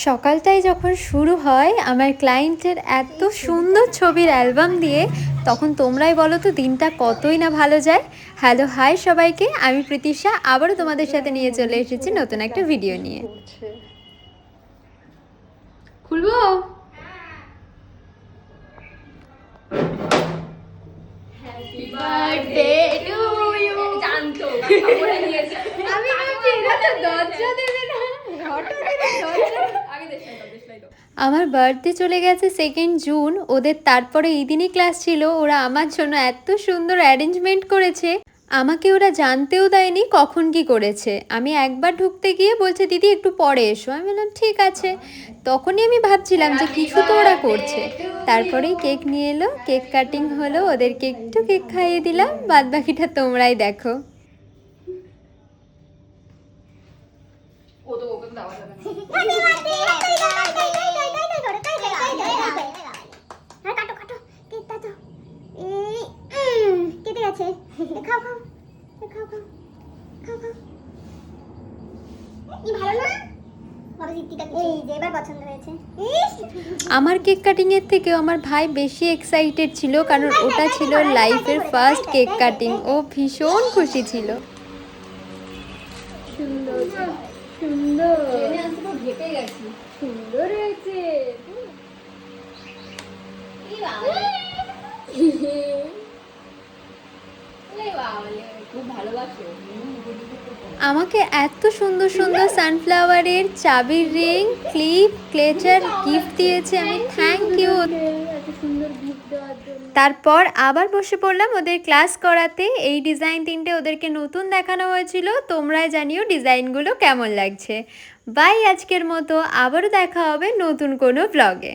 সকালটাই যখন শুরু হয় আমার ক্লায়েন্টের এত সুন্দর ছবির অ্যালবাম দিয়ে, তখন তোমরাই বলো তো দিনটা কতই না ভালো যায়। হ্যালো, হাই সবাইকে, আমি প্রীতিশা আবারও তোমাদের সাথে নিয়ে চলে এসেছি নতুন একটা ভিডিও নিয়ে। খুলবো? Happy birthday to you. জানতো আমি ভাবছি এরা তো দরজা দেবে না, আমার বার্থডে চলে গেছে 2 জুন। ওদের তারপরে এই দিনই ক্লাস ছিল। ওরা আমার জন্য এত সুন্দর অ্যারেঞ্জমেন্ট করেছে, আমাকে ওরা জানতেও দেয়নি কখন কি করেছে। আমি একবার ঢুকতে গিয়ে বলছে দিদি একটু পরে এসো। আমি বললাম ঠিক আছে। তখনই আমি ভাবছিলাম যে কিছু তো ওরা করছে। তারপরেই কেক নিয়ে এলো, কেক কাটিং হলো, ওদেরকে একটু কেক খাইয়ে দিলাম, বাদ বাকিটা তোমরাই দেখো। আমার কেক কাটিংয়ের থেকেও আমার ভাই বেশি এক্সাইটেড ছিল, কারণ ওটা ছিল লাইফের ফার্স্ট কেক কাটিং। ও ভীষণ খুশি ছিল। সুন্দর সুন্দর সুন্দর হয়েছে। আমাকে এত সুন্দর সুন্দর সানফ্লাওয়ারের চাবির রিং, ক্লিপ, ক্লেচার গিফট দিয়েছে। আমি থ্যাংক ইউ। তারপর আবার বসে পড়লাম ওদের ক্লাস করাতে। এই ডিজাইন 3টে ওদেরকে নতুন দেখানো হয়েছিল। তোমরা জানিও ডিজাইনগুলো কেমন লাগছে। বাই, আজকের মতো আবারও দেখা হবে নতুন কোনো ব্লগে।